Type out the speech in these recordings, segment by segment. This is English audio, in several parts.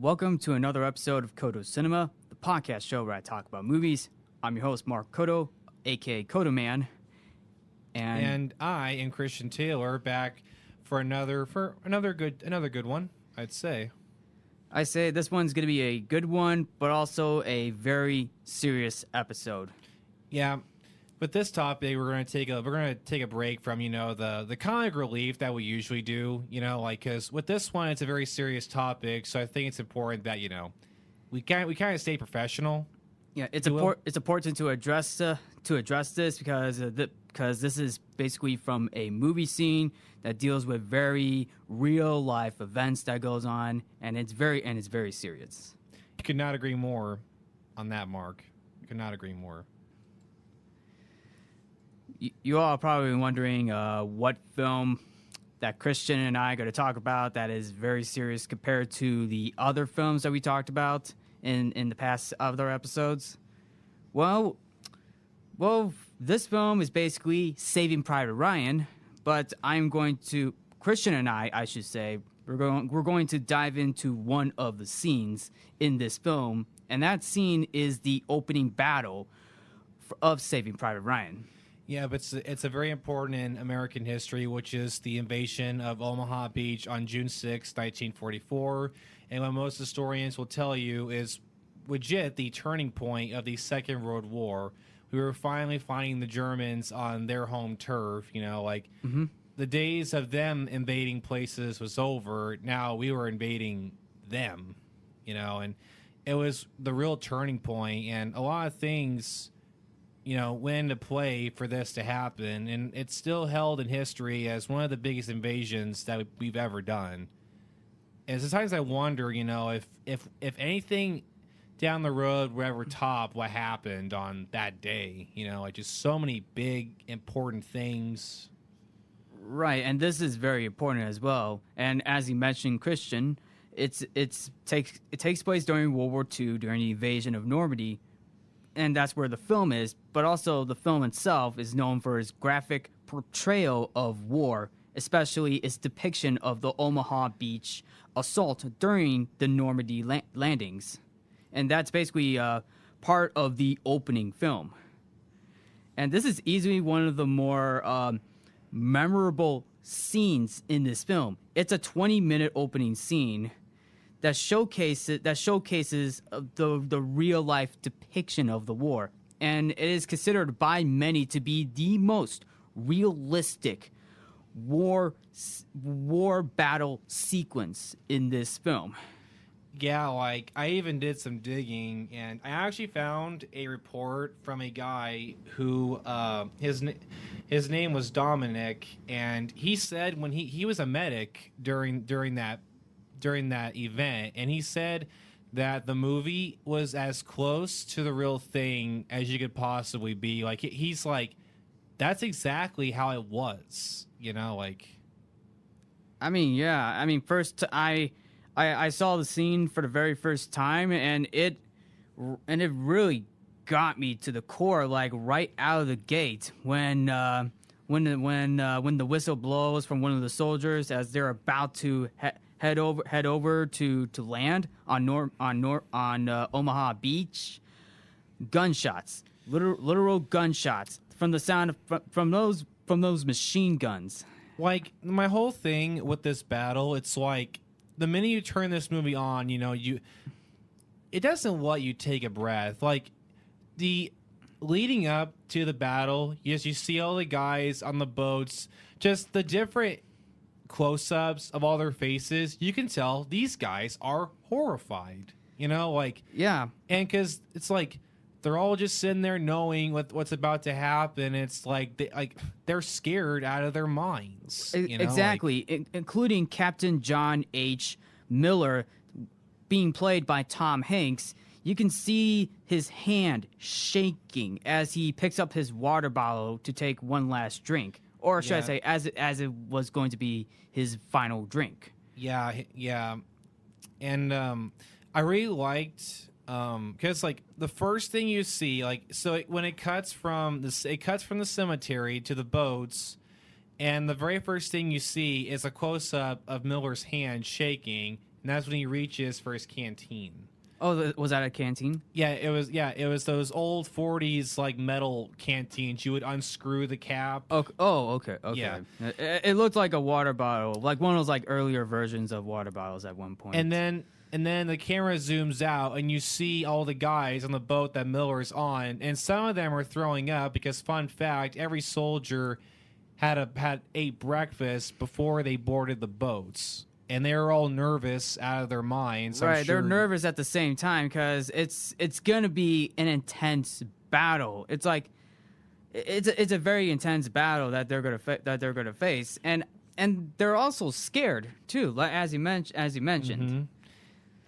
Welcome to another episode of Codo Cinema, the podcast show where I talk about movies. I'm your host, Mark Codo, aka Codo Man. And I am Christian Taylor, back for another good one, I'd say. I say this one's going to be a good one, but also a very serious episode. Yeah, with this topic, we're gonna take a break from the comic relief that we usually do. Because with this one, it's a very serious topic, so I think it's important that we kind of stay professional. Yeah, it's important to address this because this is basically from a movie scene that deals with very real life events that goes on, and it's very serious. I could not agree more on that, Mark. I could not agree more. You all are probably wondering what film that Christian and I are going to talk about that is very serious compared to the other films that we talked about in the past other episodes. Well, this film is basically Saving Private Ryan, but Christian and I should say, we're going to dive into one of the scenes in this film, and that scene is the opening battle of Saving Private Ryan. Yeah, but it's a very important in American history, which is the invasion of Omaha Beach on June 6, 1944. And what most historians will tell you is legit the turning point of the Second World War. We were finally finding the Germans on their home turf. The days of them invading places was over. Now we were invading them, and it was the real turning point. And a lot of things went into play for this to happen, and it's still held in history as one of the biggest invasions that we've ever done. And sometimes I wonder, if anything down the road will ever top what happened on that day. Just so many big, important things. Right, and this is very important as well. And as you mentioned, Christian, it takes place during World War II, during the invasion of Normandy. And that's where the film is, but also the film itself is known for its graphic portrayal of war, especially its depiction of the Omaha Beach assault during the Normandy landings. And that's basically part of the opening film. And this is easily one of the more memorable scenes in this film. It's a 20-minute opening scene that showcases the real life depiction of the war, and it is considered by many to be the most realistic war battle sequence in this film. Yeah, I even did some digging, and I actually found a report from a guy who his name was Dominic, and he said when he was a medic during that event, and he said that the movie was as close to the real thing as you could possibly be. He's like, that's exactly how it was, First I saw the scene for the very first time, and it really got me to the core, right out of the gate when the whistle blows from one of the soldiers as they're about to head over to land on Omaha Beach. Gunshots, literal gunshots from the sound from those machine guns. My whole thing with this battle, it's like the minute you turn this movie on, it doesn't let you take a breath. The leading up to the battle, yes, you see all the guys on the boats, just the different close-ups of all their faces. You can tell these guys are horrified. Yeah, and because it's they're all just sitting there knowing what's about to happen. It's they're scared out of their minds. Exactly, including Captain John H. Miller, being played by Tom Hanks. You can see his hand shaking as he picks up his water bottle to take one last drink, or should I say, as it was going to be his final drink. Yeah, and I really liked. Because the first thing you see, when it cuts from the cemetery to the boats, and the very first thing you see is a close up of Miller's hand shaking, and that's when he reaches for his canteen. Oh, was that a canteen? Yeah, it was. Yeah, it was those old '40s like metal canteens. You would unscrew the cap. Okay. Yeah. It looked like a water bottle, like one of those like earlier versions of water bottles at one point. And then the camera zooms out, and you see all the guys on the boat that Miller's on, and some of them are throwing up because, fun fact, every soldier had ate breakfast before they boarded the boats. And they were all nervous out of their minds. Right, they're nervous at the same time because it's gonna be an intense battle. It's like it's a very intense battle that they're gonna face, and they're also scared too, like as you mentioned. Mm-hmm.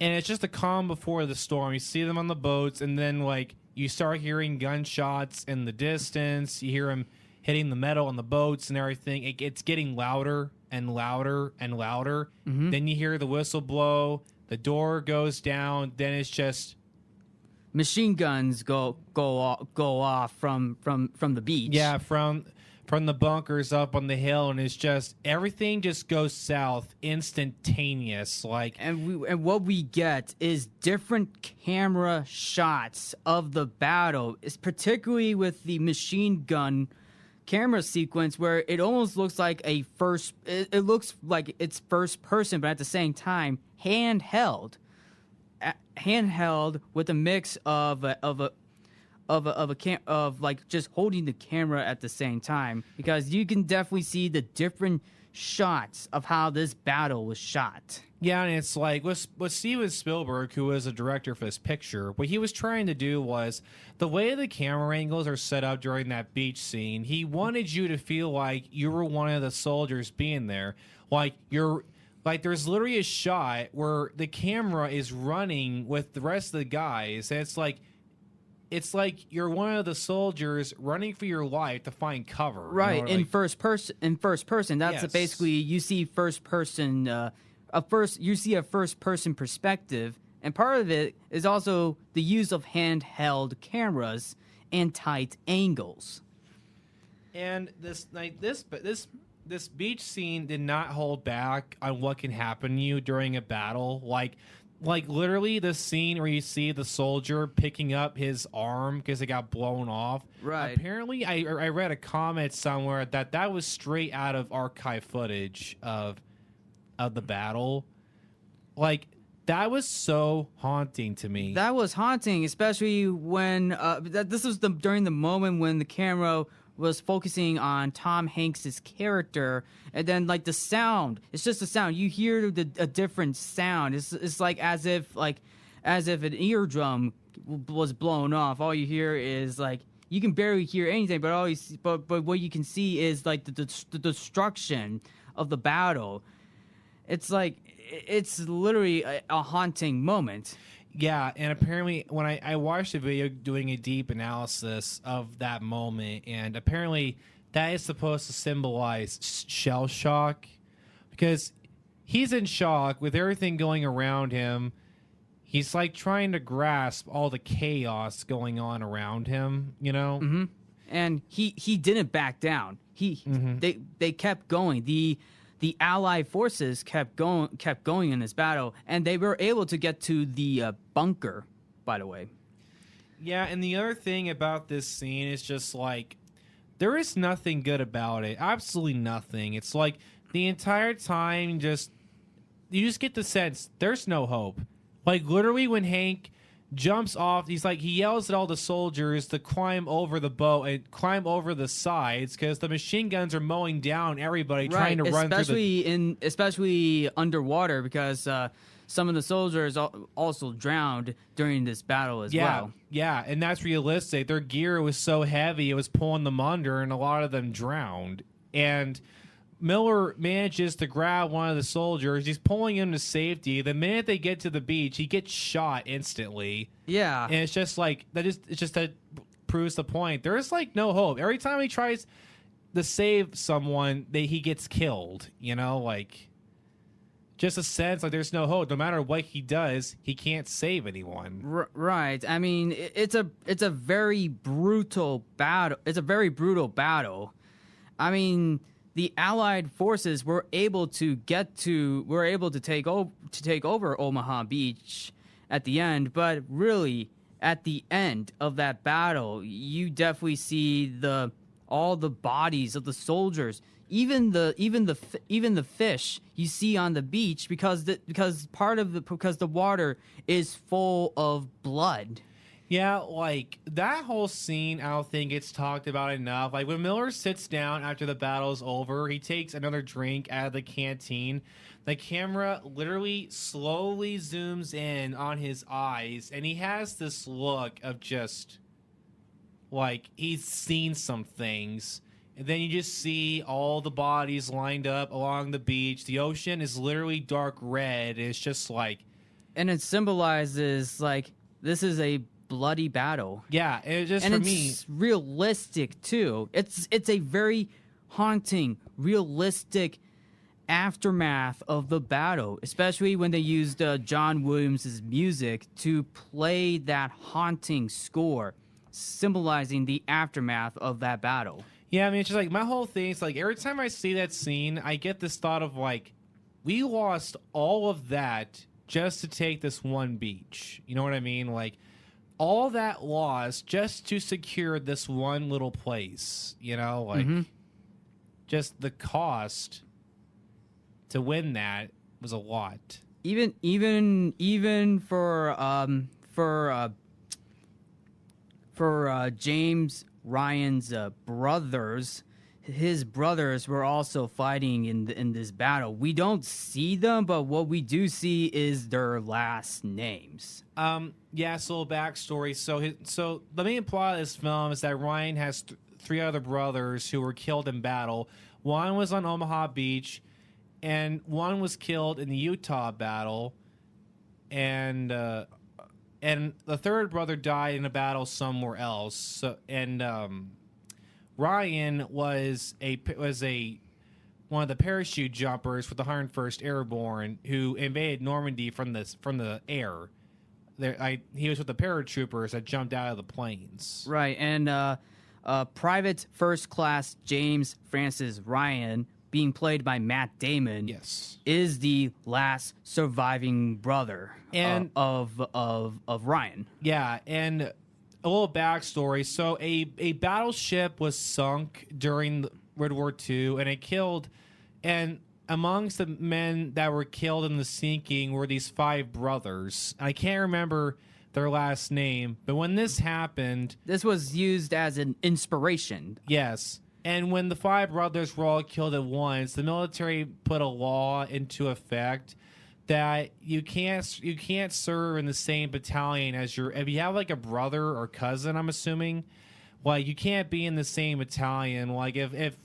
And it's just the calm before the storm. You see them on the boats, and then like you start hearing gunshots in the distance. You hear them hitting the metal on the boats and everything. It's getting louder and louder and louder. Mm-hmm. Then you hear the whistle blow, the door goes down, then it's just machine guns go off from the beach. Yeah, from the bunkers up on the hill, and it's just everything just goes south instantaneous. Like and what we get is different camera shots of the battle, is particularly with the machine gun camera sequence where it almost looks like it looks like it's first person, but at the same time handheld with a mix of like just holding the camera at the same time, because you can definitely see the different shots of how this battle was shot. Yeah, and it's like with Steven Spielberg, who was a director for this picture, what he was trying to do was the way the camera angles are set up during that beach scene. He wanted you to feel like you were one of the soldiers being there, like there's literally a shot where the camera is running with the rest of the guys, and it's like you're one of the soldiers running for your life to find cover. Right, you know, in first person. That's Yes. basically you see first person. You see a first person perspective, and part of it is also the use of handheld cameras and tight angles. And this beach scene did not hold back on what can happen to you during a battle. Like literally the scene where you see the soldier picking up his arm because it got blown off. Right. Apparently, I read a comment somewhere that was straight out of archive footage of the battle. Like, that was so haunting to me. That was haunting, especially when this was during the moment when the camera was focusing on Tom Hanks's character, and then like the sound, it's just the sound. You hear a different sound. It's like as if an eardrum was blown off. All you hear is like, you can barely hear anything, but what you can see is like the destruction of the battle. It's like it's literally a haunting moment. Yeah, and apparently when I watched a video doing a deep analysis of that moment, and apparently that is supposed to symbolize shell shock, because he's in shock with everything going around him. He's like trying to grasp all the chaos going on around him, you know? Mm-hmm. And he didn't back down. They kept going. The Allied forces kept going in this battle, and they were able to get to the bunker, by the way. Yeah, and the other thing about this scene is just like, there is nothing good about it. Absolutely nothing. It's like the entire time you just get the sense there's no hope. Like literally when Hank jumps off, he yells at all the soldiers to climb over the boat and climb over the sides because the machine guns are mowing down everybody trying to run through especially underwater, because some of the soldiers also drowned during this battle as well. Yeah, and that's realistic. Their gear was so heavy it was pulling them under, and a lot of them drowned. And Miller manages to grab one of the soldiers. He's pulling him to safety. The minute they get to the beach, he gets shot instantly. Yeah. And it's just like, that proves the point. There's like no hope. Every time he tries to save someone, he gets killed. You know, like, just a sense like there's no hope. No matter what he does, he can't save anyone. Right. I mean, it's a very brutal battle. It's a very brutal battle. I mean, the Allied forces were able to take over Omaha Beach at the end, but really at the end of that battle, you definitely see all the bodies of the soldiers, even the fish you see on the beach because the water is full of blood. Yeah, like that whole scene, I don't think it's talked about enough. Like when Miller sits down after the battle's over, he takes another drink out of the canteen. The camera literally slowly zooms in on his eyes, and he has this look of just like he's seen some things. And then you just see all the bodies lined up along the beach. The ocean is literally dark red. It's just like, And it symbolizes like this is a bloody battle. yeah, it just And for it's me. realistic too. It's a very haunting, realistic aftermath of the battle, especially when they used John Williams' music to play that haunting score, symbolizing the aftermath of that battle. Yeah, I mean, it's just like my whole thing is like every time I see that scene, I get this thought of like, we lost all of that just to take this one beach. You know what I mean? Like, all that loss just to secure this one little place. You know, like, just the cost to win that was a lot. Even for James Ryan's brothers, his brothers were also fighting in this battle. We don't see them, but what we do see is their last names. Yeah, so a backstory. So the main plot of this film is that Ryan has three other brothers who were killed in battle. One was on Omaha Beach, and one was killed in the Utah battle, and the third brother died in a battle somewhere else. So, and Ryan was one of the parachute jumpers with the 101st Airborne who invaded Normandy from the air. He was with the paratroopers that jumped out of the planes. Right, and Private First Class James Francis Ryan, being played by Matt Damon, Yes, is the last surviving brother and of Ryan. Yeah, and a little backstory. So a battleship was sunk during World War II, and it killed. And amongst the men that were killed in the sinking were these five brothers. I can't remember their last name, but when this happened, This was used as an inspiration. yes. And when the five brothers were all killed at once, the military put a law into effect that you can't serve in the same battalion as if you have like a brother or cousin, I'm assuming, like you can't be in the same battalion. Like if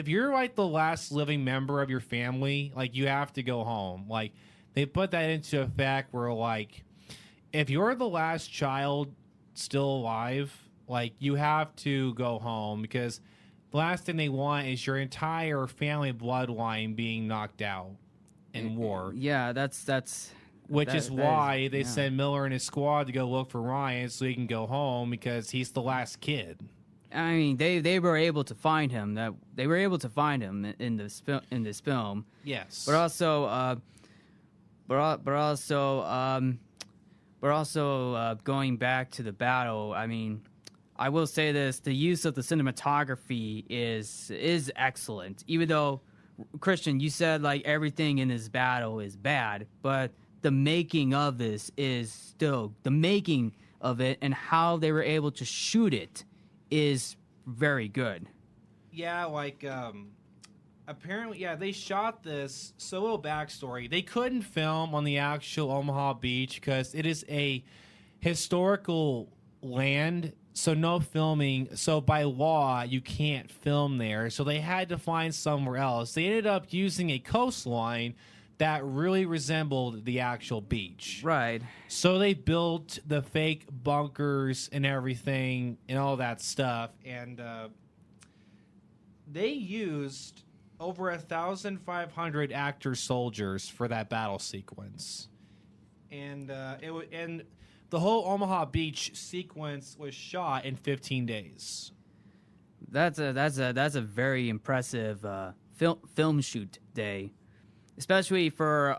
you're like the last living member of your family, like you have to go home. Like they put that into effect where like if you're the last child still alive, like you have to go home because the last thing they want is your entire family bloodline being knocked out in war. Yeah, Which is why they yeah. send Miller and his squad to go look for Ryan so he can go home because he's the last kid. I mean, they were able to find him. They were able to find him in this film. Yes, But also going back to the battle. I mean, I will say this: the use of the cinematography is excellent. Even though, Christian, you said like everything in this battle is bad, but the making of this is still the making of it, and how they were able to shoot it is very good. Yeah, like apparently, yeah, they shot this. So a little backstory: they couldn't film on the actual Omaha Beach because it is a historical land. So no filming. So by law, you can't film there. So they had to find somewhere else. They ended up using a coastline that really resembled the actual beach. Right. So they built the fake bunkers and everything and all that stuff. And they used over 1,500 actor soldiers for that battle sequence. And the whole Omaha Beach sequence was shot in 15 days. That's a very impressive film shoot day, especially for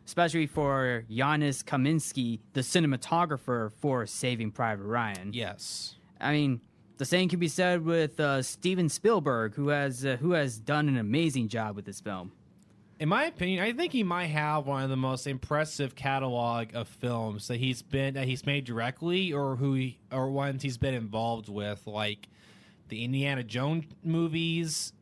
Janusz Kaminski, the cinematographer for Saving Private Ryan. Yes. I mean, the same can be said with Steven Spielberg, who has done an amazing job with this film. In my opinion, I think he might have one of the most impressive catalog of films that he's made directly, or ones he's been involved with, like the Indiana Jones movies,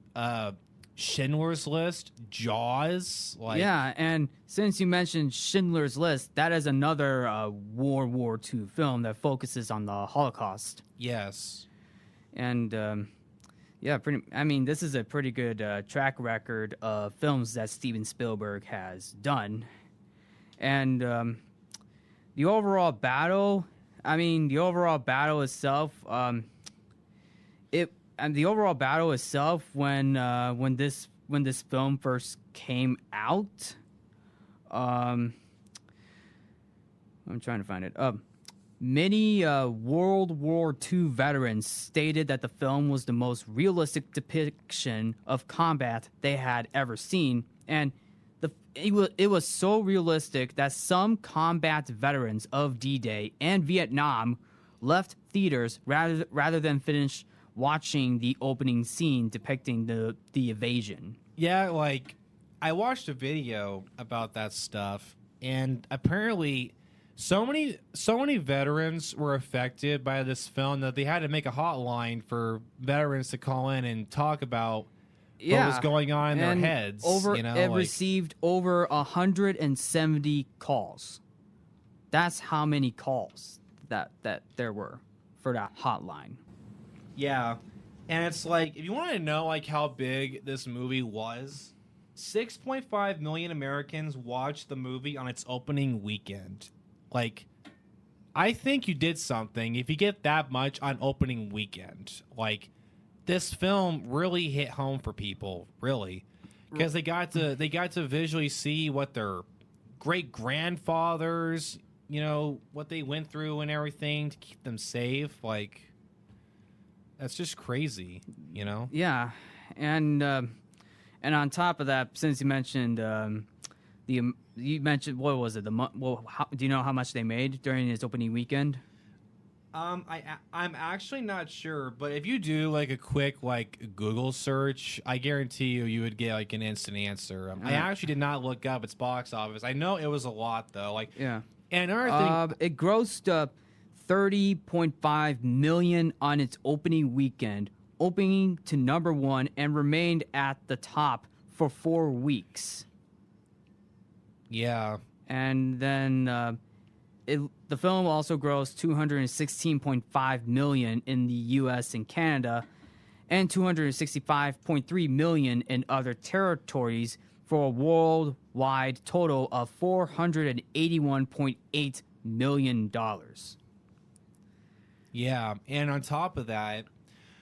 Schindler's List, Jaws. Yeah, and since you mentioned Schindler's List, that is another World War II film that focuses on the Holocaust. Yes. And this is a pretty good track record of films that Steven Spielberg has done. And the overall battle itself, when this film first came out, I'm trying to find it. Many World War II veterans stated that the film was the most realistic depiction of combat they had ever seen, and it was so realistic that some combat veterans of D-Day and Vietnam left theaters rather than finish watching the opening scene depicting the invasion. Yeah, like I watched a video about that stuff, and apparently so many veterans were affected by this film that they had to make a hotline for veterans to call in and talk about what was going on in their heads. It received over 170 calls. That's how many calls that there were for that hotline. Yeah, and it's like, if you want to know like how big this movie was, 6.5 million Americans watched the movie on its opening weekend. Like, I think you did something if you get that much on opening weekend. Like, this film really hit home for people, really, because they got to visually see what their great grandfathers, what they went through and everything to keep them safe. Like, that's just crazy, Yeah, and on top of that, since you mentioned you mentioned, what was it? Do you know how much they made during its opening weekend? I'm actually not sure, but if you do like a quick Google search, I guarantee you would get like an instant answer. I actually did not look up its box office. I know it was a lot though. Yeah. And another thing, it grossed $30.5 million on its opening weekend, opening to number 1 and remained at the top for 4 weeks. Yeah. And then the film also grossed $216.5 million in the U.S. and Canada, and $265.3 million in other territories, for a worldwide total of $481.8 million. Yeah, and on top of that,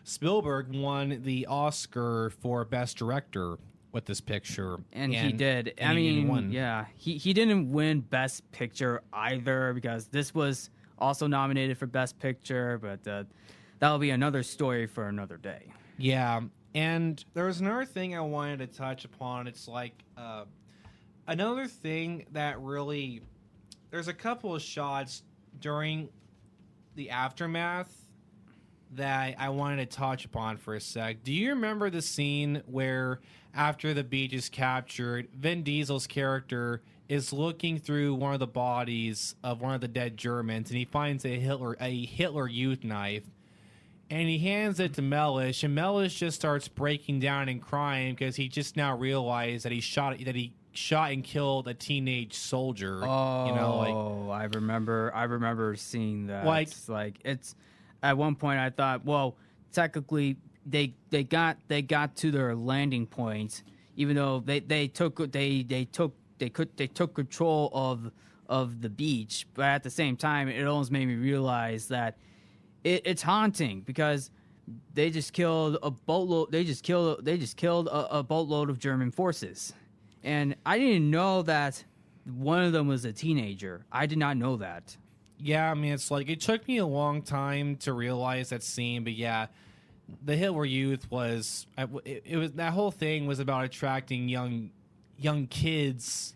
Spielberg won the Oscar for Best Director with this picture. And he did. He didn't win Best Picture either, because this was also nominated for Best Picture, but that'll be another story for another day. Yeah, and there was another thing I wanted to touch upon. It's like another thing that really... There's a couple of shots during the aftermath that I wanted to touch upon for a sec. Do you remember the scene where, after the beach is captured, Vin Diesel's character is looking through one of the bodies of one of the dead Germans, and he finds a Hitler Youth knife, and he hands it to Mellish, and Mellish just starts breaking down and crying because he just now realized that he shot and killed a teenage soldier. Oh, I remember seeing that. It's at one point I thought, well, technically they got to their landing point, even though they took control of the beach, but at the same time it almost made me realize that it's haunting, because they just killed a boatload. They just killed a boatload of German forces. And I didn't know that one of them was a teenager. I did not know that. Yeah, I mean, it's like, it took me a long time to realize that scene, but yeah, the Hitler Youth was it was that whole thing was about attracting young kids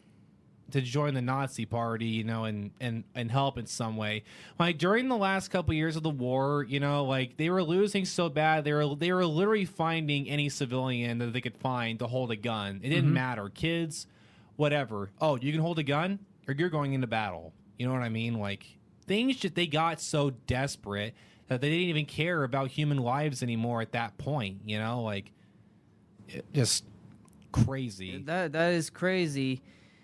to join the Nazi party, you know, and help in some way. Like during the last couple years of the war, you know, like they were losing so bad, they were literally finding any civilian that they could find to hold a gun. It didn't matter, kids, whatever. Oh, you can hold a gun, or you're going into battle. You know what I mean? Like things that they got so desperate that they didn't even care about human lives anymore at that point. You know, like just crazy. That is crazy.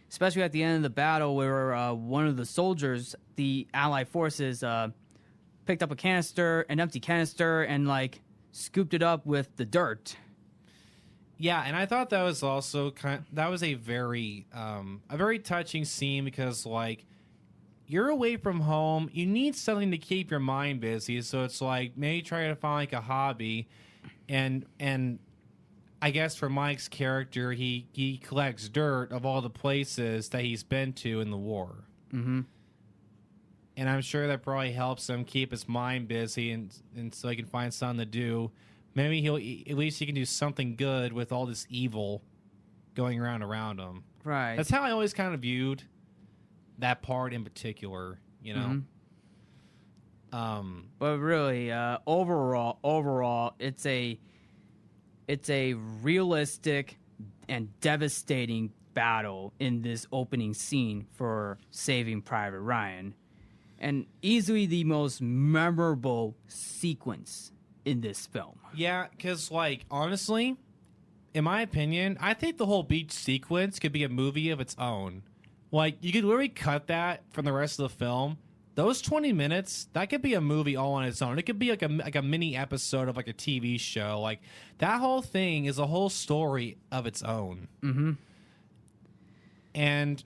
Especially at the end of the battle where one of the soldiers, the Allied forces, picked up an empty canister, and like scooped it up with the dirt. Yeah, and I thought that was also that was a very touching scene because like you're away from home, you need something to keep your mind busy, so it's like maybe try to find like a hobby, and I guess for Mike's character, he collects dirt of all the places that he's been to in the war. Mm-hmm. And I'm sure that probably helps him keep his mind busy and so he can find something to do. Maybe at least he can do something good with all this evil going around him. Right. That's how I always kind of viewed that part in particular, you know? Mm-hmm. But really, overall, it's a realistic and devastating battle in this opening scene for Saving Private Ryan, and easily the most memorable sequence in this film. Yeah, because, like, honestly, in my opinion, I think the whole beach sequence could be a movie of its own. Like, you could literally cut that from the rest of the film. Those 20 minutes, that could be a movie all on its own. It could be like a mini episode of like a TV show. Like that whole thing is a whole story of its own. Mm-hmm. And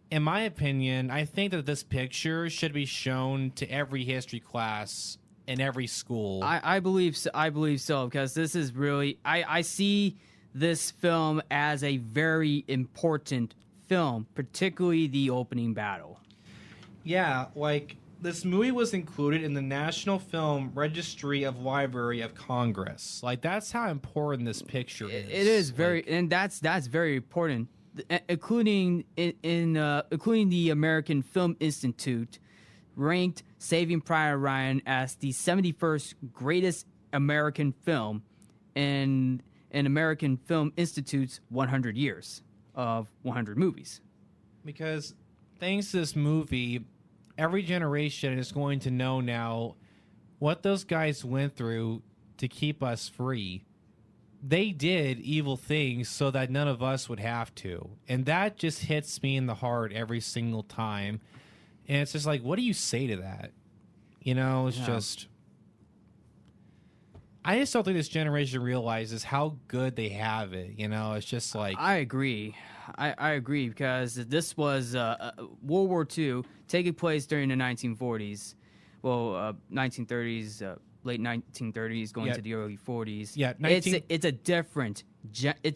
in my opinion, I think that this picture should be shown to every history class in every school. I believe so because this is really I see this film as a very important film, particularly the opening battle. Yeah, like this movie was included in the National Film Registry of Library of Congress. Like that's how important this picture is. It is very, and that's very important, including including the American Film Institute ranked Saving Private Ryan as the 71st greatest American film in American Film Institute's 100 years of 100 movies. Because thanks to this movie, every generation is going to know now what those guys went through to keep us free. They did evil things so that none of us would have to. And that just hits me in the heart every single time. And it's just like, what do you say to that? You know, it's just... I just don't think this generation realizes how good they have it. You know, it's just like... I agree. I agree because this was World War II taking place during the 1940s. Well, 1930s, late 1930s, going to the early 40s. Yeah, it's a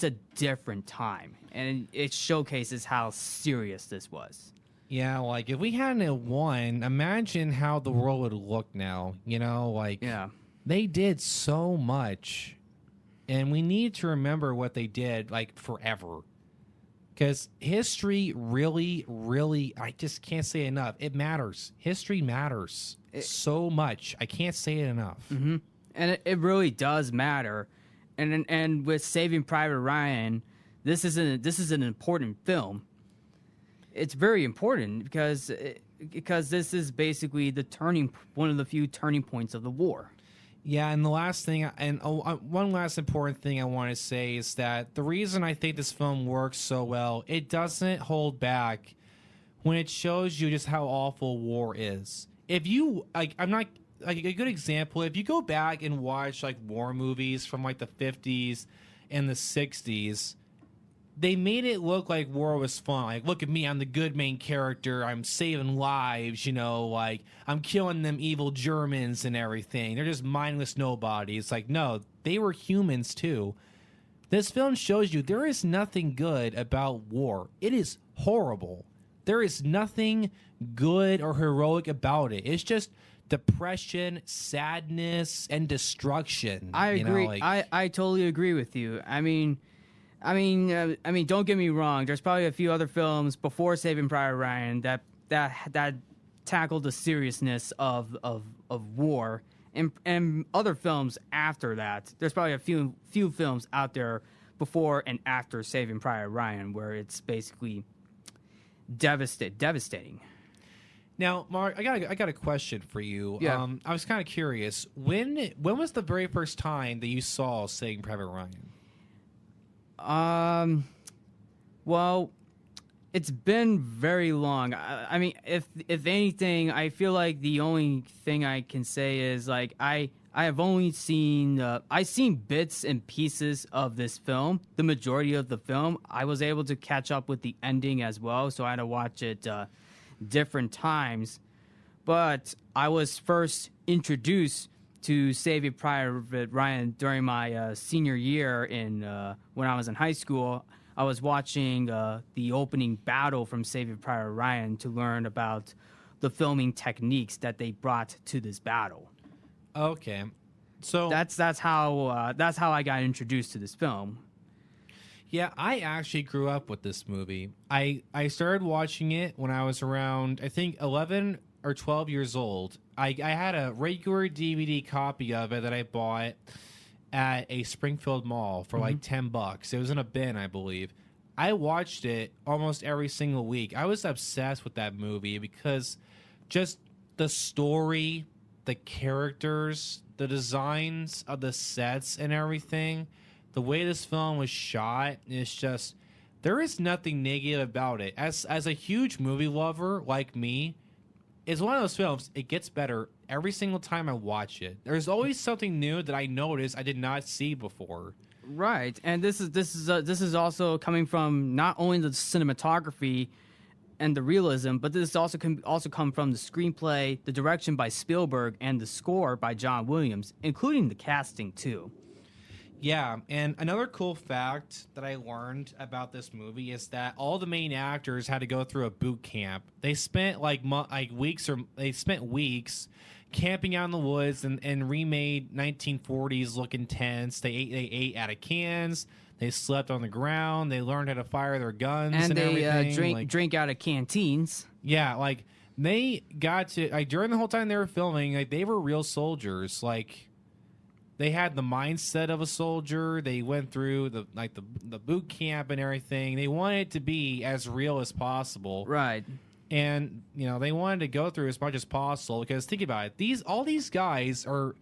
different time, and it showcases how serious this was. Yeah, like if we hadn't won, imagine how the world would look now. You know, like they did so much, and we need to remember what they did, like forever. Because history really, really, I just can't say enough. It matters. History matters so much. I can't say it enough. Mm-hmm. And it really does matter. And with Saving Private Ryan, this is an important film. It's very important because this is basically one of the few turning points of the war. Yeah, and the last thing, one last important thing I want to say is that the reason I think this film works so well, it doesn't hold back when it shows you just how awful war is. If you, like, I'm not, like, a good example, if you go back and watch, like, war movies from, like, the 50s and the 60s, they made it look like war was fun. Like, look at me, I'm the good main character. I'm saving lives, you know, like, I'm killing them evil Germans and everything. They're just mindless nobodies. Like, no, they were humans too. This film shows you there is nothing good about war. It is horrible. There is nothing good or heroic about it. It's just depression, sadness, and destruction. I you know, agree. like, I totally agree with you. I mean, don't get me wrong. There's probably a few other films before Saving Private Ryan that tackled the seriousness of war, and other films after that. There's probably a few films out there before and after Saving Private Ryan where it's basically devastating. now, Mark, I got a question for you. Yeah. I was kind of curious. When was the very first time that you saw Saving Private Ryan? Well, it's been very long. I mean, if anything, I feel like the only thing I can say is like I have only seen I've seen bits and pieces of this film. The majority of the film, I was able to catch up with the ending as well, so I had to watch it different times. But I was first introduced to Saving Private Ryan during my senior year in when I was in high school. I was watching the opening battle from Saving Private Ryan to learn about the filming techniques that they brought to this battle. Okay, so That's how I got introduced to this film. yeah, I actually grew up with this movie. I started watching it when I was around, I think, 11 or 12 years old. I had a regular DVD copy of it that I bought at a Springfield mall for like $10. It was in a bin, I believe. I watched it almost every single week. I was obsessed with that movie because just the story, the characters, the designs of the sets and everything, the way this film was shot, is just, there is nothing negative about it. As a huge movie lover like me, it's one of those films, it gets better every single time I watch it. There's always something new that I notice I did not see before. Right, and this is also coming from not only the cinematography and the realism, but this also can also come from the screenplay, the direction by Spielberg, and the score by John Williams, including the casting too. Yeah, and another cool fact that I learned about this movie is that all the main actors had to go through a boot camp. They spent weeks camping out in the woods and remade 1940s looking tents. They ate out of cans. They slept on the ground. They learned how to fire their guns and they everything. drink out of canteens. Yeah, like they got to during the whole time they were filming, like they were real soldiers. Like they had the mindset of a soldier. They went through the boot camp and everything. They wanted it to be as real as possible. Right. And they wanted to go through as much as possible because think about it. All these guys are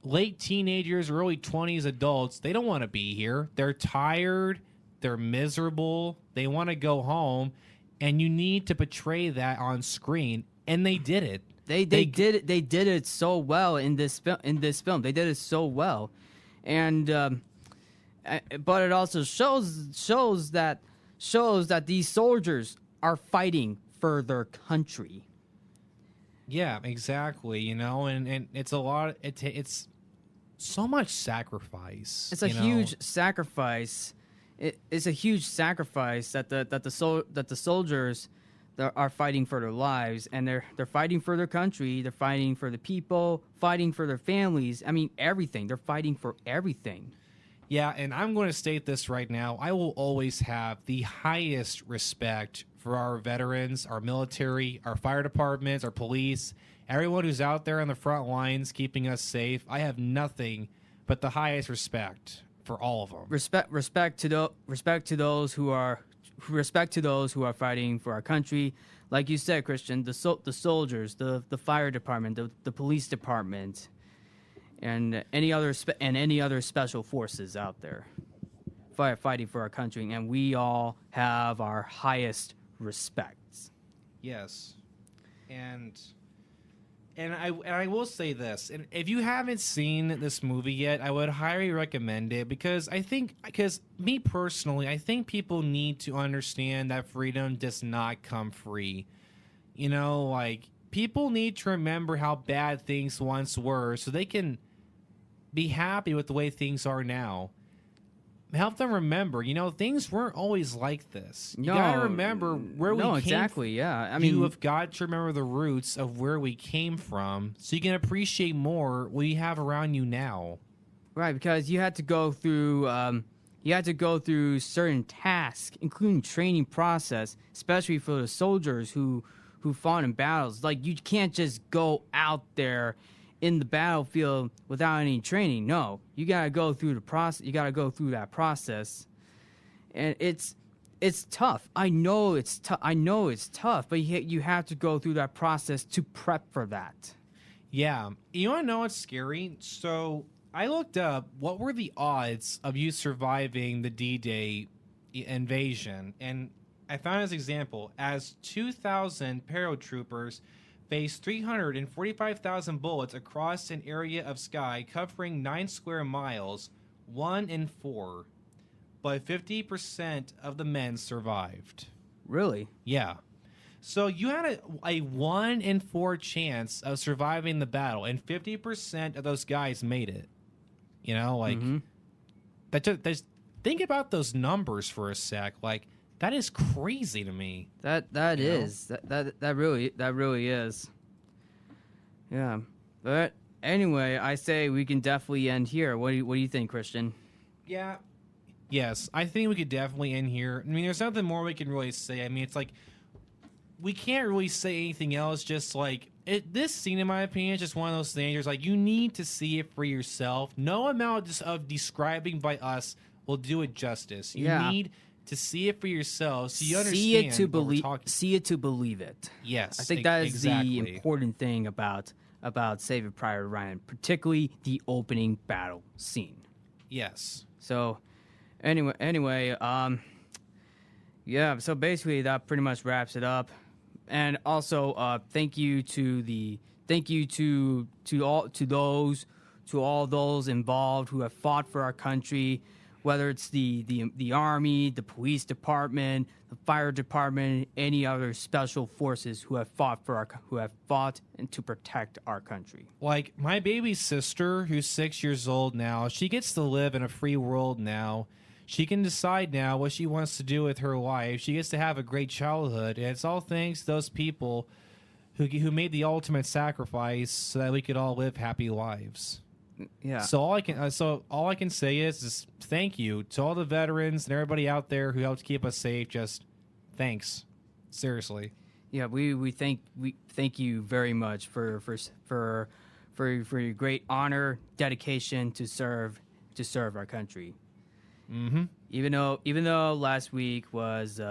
late teenagers, early 20s adults. They don't want to be here. They're tired. They're miserable. They want to go home. And you need to portray that on screen. And they did it. They did it. They did it so well in this film. They did it so well, and but it also shows that these soldiers are fighting for their country. Yeah, exactly. And it's a lot. It's so much sacrifice. It's a huge sacrifice. It's a huge sacrifice that the soldiers that are fighting for their lives, and they're fighting for their country. They're fighting for the people, fighting for their families. I mean, everything. They're fighting for everything. Yeah, and I'm going to state this right now. I will always have the highest respect for our veterans, our military, our fire departments, our police, everyone who's out there on the front lines keeping us safe. I have nothing but the highest respect for all of them. Respect to those who are fighting for our country. Like you said, Christian, the soldiers, the fire department, the police department, and any other special forces out there fighting for our country, and we all have our highest respects. Yes, and I will say this, and if you haven't seen this movie yet, I would highly recommend it because me personally, I think people need to understand that freedom does not come free. Like people need to remember how bad things once were so they can be happy with the way things are now. help them remember, things weren't always like this. You No, gotta remember where we no, came exactly. Yeah, I you mean, have got to remember the roots of where we came from so you can appreciate more what you have around you now. right, because you had to go through certain tasks, including training process, especially for the soldiers who fought in battles. Like, you can't just go out there in the battlefield without any training. No, you gotta go through the process. You gotta go through that process, and it's tough. I know it's tough. I know it's tough, but you have to go through that process to prep for that. Yeah. You want to know what's scary? So I looked up what were the odds of you surviving the D-Day invasion, and I found this example as 2,000 paratroopers faced 345,000 bullets across an area of sky covering 9 square miles, 1 in 4. But 50% of the men survived. Really? Yeah. So you had a 1 in 4 chance of surviving the battle, and 50% of those guys made it. That's think about those numbers for a sec. Like, that is crazy to me. That really is. Yeah. But anyway, I say we can definitely end here. What do you think, Christian? Yeah. Yes, I think we could definitely end here. I mean, there's nothing more we can really say. I mean, it's like we can't really say anything else. Just like this scene, in my opinion, is just one of those things. There's like, you need to see it for yourself. No amount of describing by us will do it justice. You need to see it for yourself so you understand. See it to believe it. Yes, I think that is exactly the important thing about Saving Private Ryan, particularly the opening battle scene. Yes. So, anyway, yeah. So basically, that pretty much wraps it up. And also, thank you to all those involved who have fought for our country. Whether it's the Army, the police department, the fire department, any other special forces who have fought and to protect our country. Like my baby sister, who's 6 years old now, she gets to live in a free world now. She can decide now what she wants to do with her life. She gets to have a great childhood, and it's all thanks to those people who made the ultimate sacrifice so that we could all live happy lives. Yeah. So all I can say is thank you to all the veterans and everybody out there who helped keep us safe. Just thanks, seriously. Yeah, we thank you very much for your great honor, dedication to serve our country. Mm-hmm. Even though last week was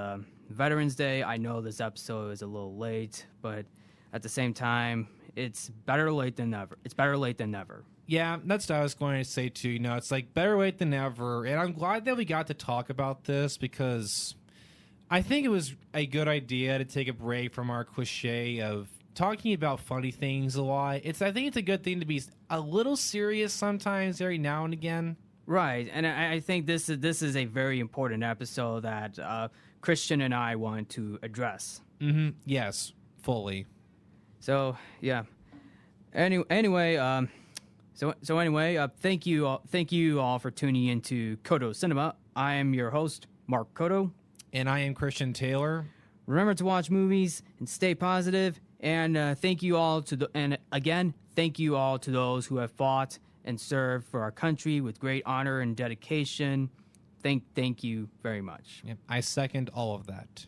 Veterans Day, I know this episode is a little late, but at the same time, it's better late than never. It's better late than never. Yeah, that's what I was going to say too. It's like better late than never, and I'm glad that we got to talk about this because I think it was a good idea to take a break from our cliche of talking about funny things a lot. I think it's a good thing to be a little serious sometimes, every now and again. Right, and I think this is a very important episode that Christian and I want to address. Mm-hmm. Yes, fully. So yeah. Anyway, thank you all for tuning in to Codo Cinema. I am your host, Mark Codo. And I am Christian Taylor. Remember to watch movies and stay positive. And thank you all to those who have fought and served for our country with great honor and dedication. Thank you very much. Yep, I second all of that.